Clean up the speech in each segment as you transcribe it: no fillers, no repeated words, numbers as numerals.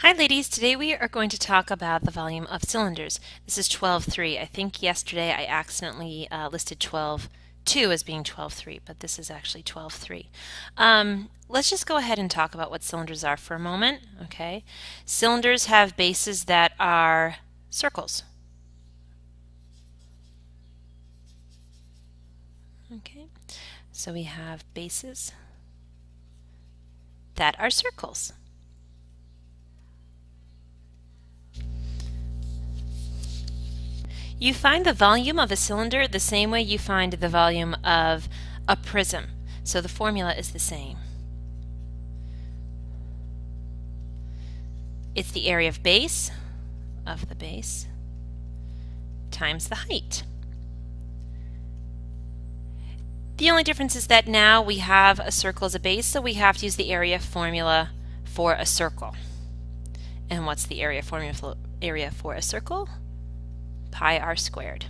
Hi ladies, today we are going to talk about the volume of cylinders. This is 12.3. I think yesterday I accidentally listed 12.2 as being 12.3, but this is actually 12.3. Let's just go ahead and talk about what cylinders are for a moment, okay? Cylinders have bases that are circles. Okay, so we have bases that are circles. You find the volume of a cylinder the same way you find the volume of a prism. So the formula is the same. It's the area of the base times the height. The only difference is that now we have a circle as a base, so we have to use the area formula for a circle. And what's the area for a circle? Pi r squared,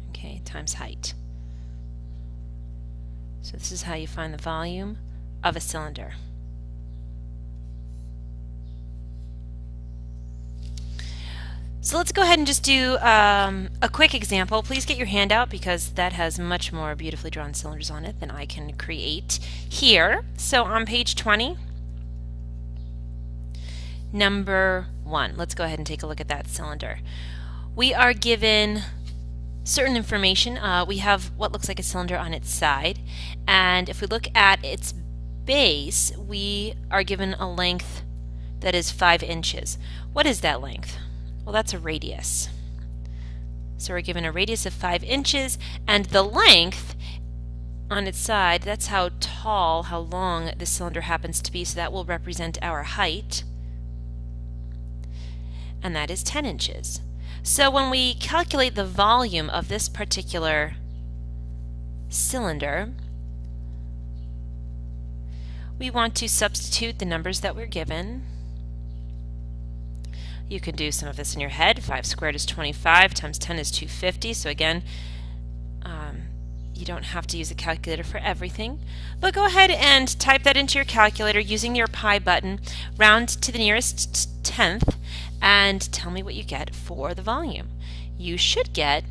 okay, times height. So this is how you find the volume of a cylinder. So let's go ahead and just do a quick example. Please get your hand out because that has much more beautifully drawn cylinders on it than I can create here. So on page 20, number 1, let's go ahead and take a look at that cylinder. We are given certain information. We have what looks like a cylinder on its side, and if we look at its base, we are given a length that is 5 inches. What is that length? Well, that's a radius. So we're given a radius of 5 inches, and the length on its side, that's how tall, how long the cylinder happens to be, so that will represent our height, and that is 10 inches. So when we calculate the volume of this particular cylinder, we want to substitute the numbers that we're given. You can do some of this in your head. 5 squared is 25 times 10 is 250. So again, you don't have to use a calculator for everything, but go ahead and type that into your calculator using your pi button, round to the nearest tenth, and tell me what you get for the volume. You should get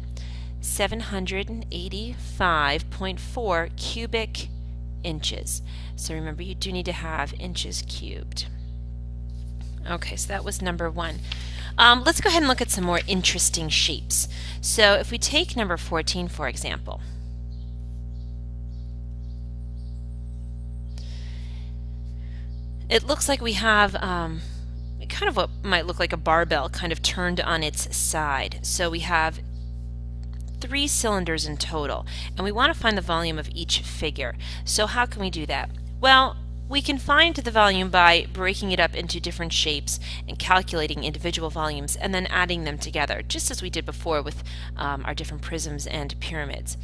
785.4 cubic inches. So remember, you do need to have inches cubed. Okay, so that was number 1. Let's go ahead and look at some more interesting shapes. So if we take number 14, for example, it looks like we have kind of what might look like a barbell kind of turned on its side. So we have 3 cylinders in total, and we want to find the volume of each figure. So how can we do that? Well, we can find the volume by breaking it up into different shapes and calculating individual volumes and then adding them together, just as we did before with our different prisms and pyramids.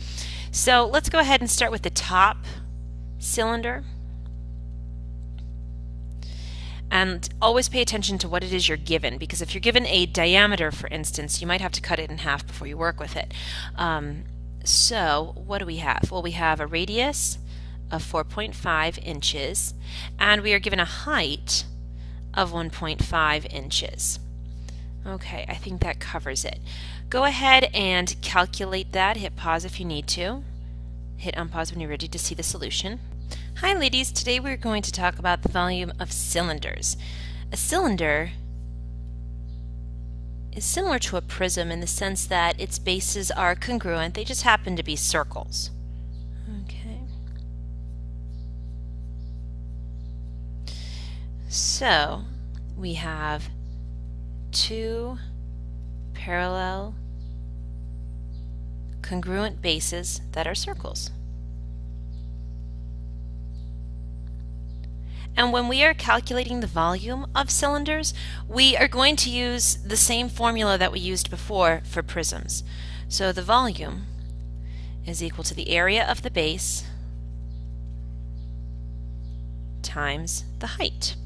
So let's go ahead and start with the top cylinder. And always pay attention to what it is you're given, because if you're given a diameter, for instance, you might have to cut it in half before you work with it. So what do we have? Well, we have a radius of 4.5 inches, and we are given a height of 1.5 inches. Okay, I think that covers it. Go ahead and calculate that. Hit pause if you need to. Hit unpause when you're ready to see the solution. Hi ladies, today we're going to talk about the volume of cylinders. A cylinder is similar to a prism in the sense that its bases are congruent, they just happen to be circles. Okay. So we have 2 parallel congruent bases that are circles. And when we are calculating the volume of cylinders, we are going to use the same formula that we used before for prisms. So the volume is equal to the area of the base times the height.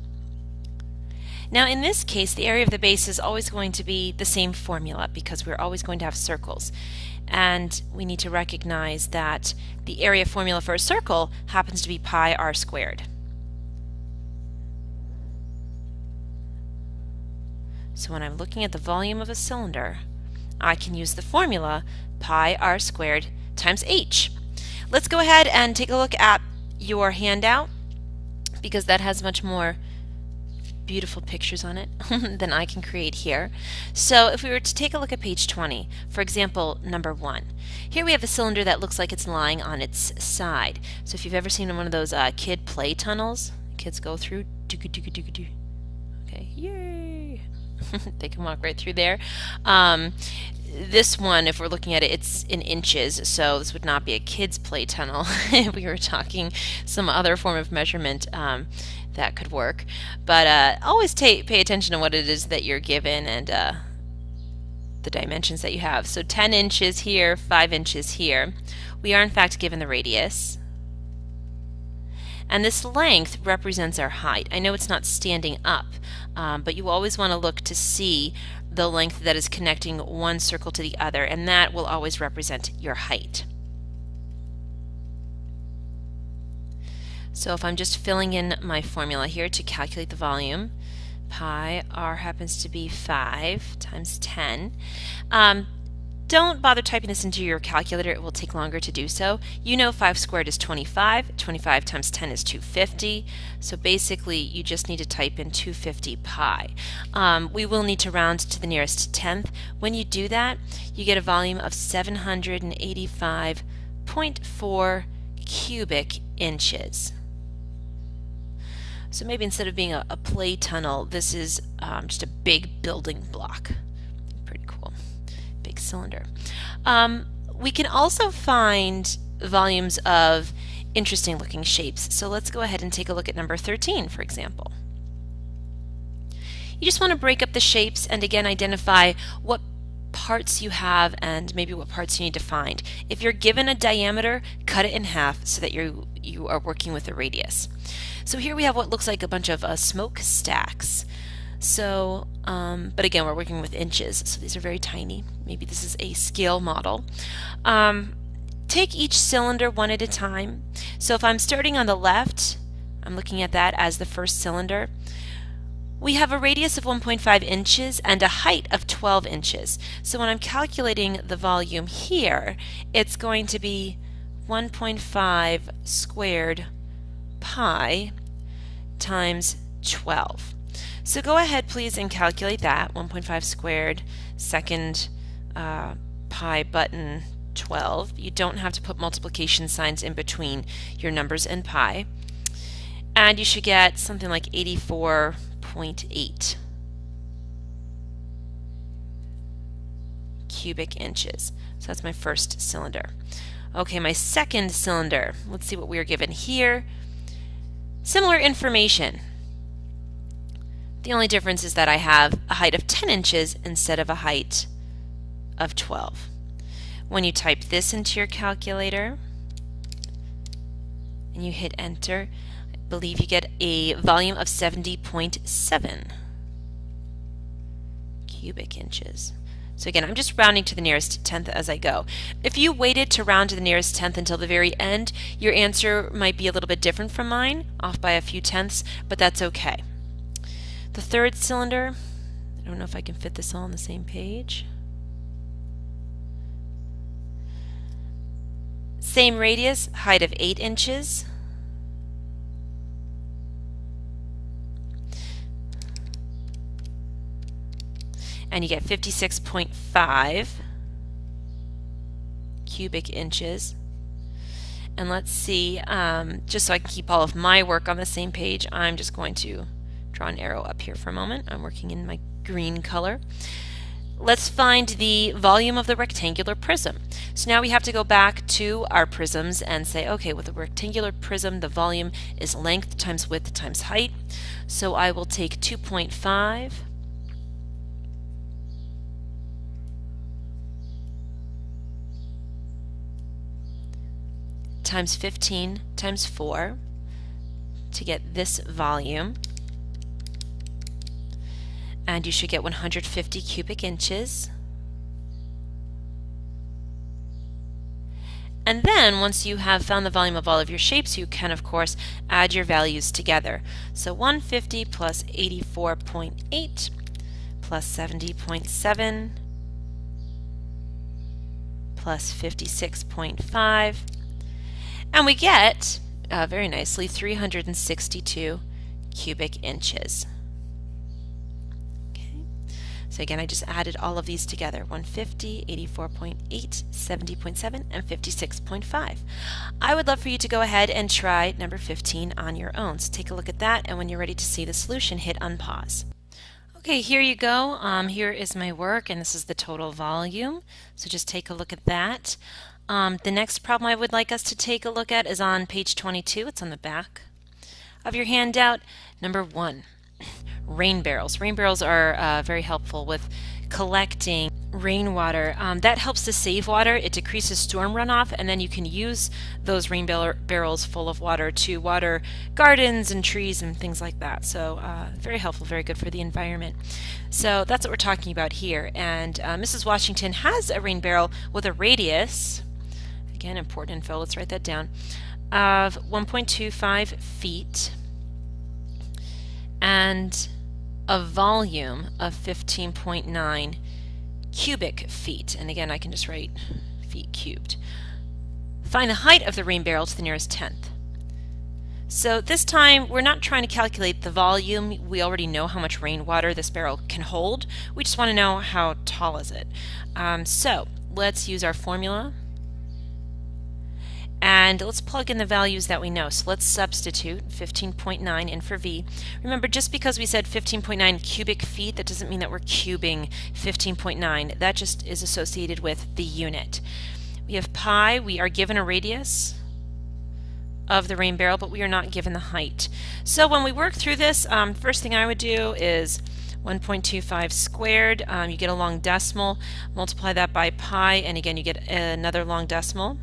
Now in this case, the area of the base is always going to be the same formula because we're always going to have circles. And we need to recognize that the area formula for a circle happens to be pi r squared. So when I'm looking at the volume of a cylinder, I can use the formula pi r squared times h. Let's go ahead and take a look at your handout, because that has much more beautiful pictures on it than I can create here. So if we were to take a look at page 20, for example, number 1, here we have a cylinder that looks like it's lying on its side. So if you've ever seen one of those kid play tunnels, kids go through, okay, yay! They can walk right through there. This one, if we're looking at it, it's in inches, so this would not be a kid's play tunnel. If we were talking some other form of measurement, that could work. But always pay attention to what it is that you're given and the dimensions that you have. So 10 inches here, 5 inches here. We are in fact given the radius. And this length represents our height. I know it's not standing up, but you always want to look to see the length that is connecting one circle to the other, and that will always represent your height. So if I'm just filling in my formula here to calculate the volume, pi r happens to be 5 times 10. Don't bother typing this into your calculator, it will take longer to do so. You know 5 squared is 25, 25 times 10 is 250, so basically you just need to type in 250 pi. We will need to round to the nearest tenth. When you do that, you get a volume of 785.4 cubic inches. So maybe instead of being a play tunnel, this is just a big building block. Pretty cool. Big cylinder. We can also find volumes of interesting looking shapes. So let's go ahead and take a look at number 13, for example. You just want to break up the shapes and again identify what parts you have and maybe what parts you need to find. If you're given a diameter, cut it in half so that you are working with a radius. So here we have what looks like a bunch of smokestacks. So, but again, we're working with inches, so these are very tiny. Maybe this is a scale model. Take each cylinder one at a time. So if I'm starting on the left, I'm looking at that as the first cylinder. We have a radius of 1.5 inches and a height of 12 inches. So when I'm calculating the volume here, it's going to be 1.5 squared pi times 12. So go ahead please and calculate that. 1.5 squared, second pi button 12. You don't have to put multiplication signs in between your numbers and pi. And you should get something like 84.8 cubic inches. So that's my first cylinder. Okay, my second cylinder. Let's see what we are given here. Similar information. The only difference is that I have a height of 10 inches instead of a height of 12. When you type this into your calculator and you hit enter, I believe you get a volume of 70.7 cubic inches. So again, I'm just rounding to the nearest tenth as I go. If you waited to round to the nearest tenth until the very end, your answer might be a little bit different from mine, off by a few tenths, but that's okay. The third cylinder, I don't know if I can fit this all on the same page. Same radius, height of 8 inches. And you get 56.5 cubic inches. And let's see, just so I can keep all of my work on the same page, I'm just going to draw an arrow up here for a moment. I'm working in my green color. Let's find the volume of the rectangular prism. So now we have to go back to our prisms and say, okay, with a rectangular prism, the volume is length times width times height. So I will take 2.5 times 15 times 4 to get this volume. And you should get 150 cubic inches. And then once you have found the volume of all of your shapes, you can of course add your values together. So 150 plus 84.8 plus 70.7 plus 56.5, and we get, very nicely, 362 cubic inches. Okay. So again, I just added all of these together, 150, 84.8, 70.7, and 56.5. I would love for you to go ahead and try number 15 on your own. So take a look at that, and when you're ready to see the solution, hit unpause. Okay, here you go. Here is my work, and this is the total volume. So just take a look at that. The next problem I would like us to take a look at is on page 22. It's on the back of your handout. Number 1, rain barrels. Rain barrels are very helpful with collecting rainwater. That helps to save water. It decreases storm runoff, and then you can use those rain barrels full of water to water gardens and trees and things like that. So very helpful, very good for the environment. So that's what we're talking about here. And Mrs. Washington has a rain barrel with a radius, again, important info, let's write that down, of 1.25 feet and a volume of 15.9 cubic feet. And again, I can just write feet cubed. Find the height of the rain barrel to the nearest tenth. So this time, we're not trying to calculate the volume. We already know how much rainwater this barrel can hold. We just want to know how tall is it. So let's use our formula. And let's plug in the values that we know. So let's substitute 15.9 in for V. Remember, just because we said 15.9 cubic feet, that doesn't mean that we're cubing 15.9. That just is associated with the unit. We have pi. We are given a radius of the rain barrel, but we are not given the height. So when we work through this, first thing I would do is 1.25 squared. You get a long decimal. Multiply that by pi, and again, you get another long decimal.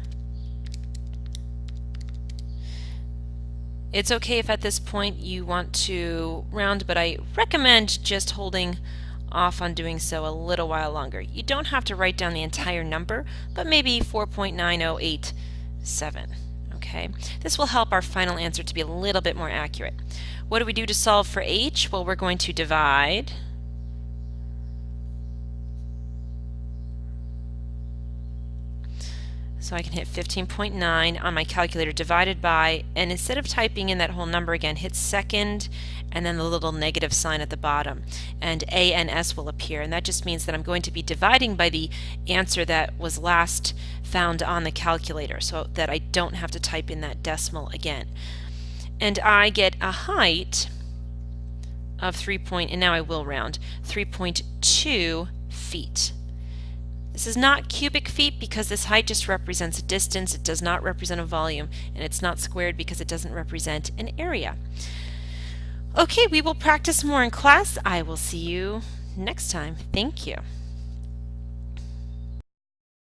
It's okay if at this point you want to round, but I recommend just holding off on doing so a little while longer. You don't have to write down the entire number, but maybe 4.9087. Okay, this will help our final answer to be a little bit more accurate. What do we do to solve for h? Well, we're going to divide So I can hit 15.9 on my calculator divided by, and instead of typing in that whole number again, hit second and then the little negative sign at the bottom. And A and S will appear, and that just means that I'm going to be dividing by the answer that was last found on the calculator so that I don't have to type in that decimal again. And I get a height of and now I will round, 3.2 feet. This is not cubic feet because this height just represents a distance. It does not represent a volume, and it's not squared because it doesn't represent an area. Okay, we will practice more in class. I will see you next time. Thank you.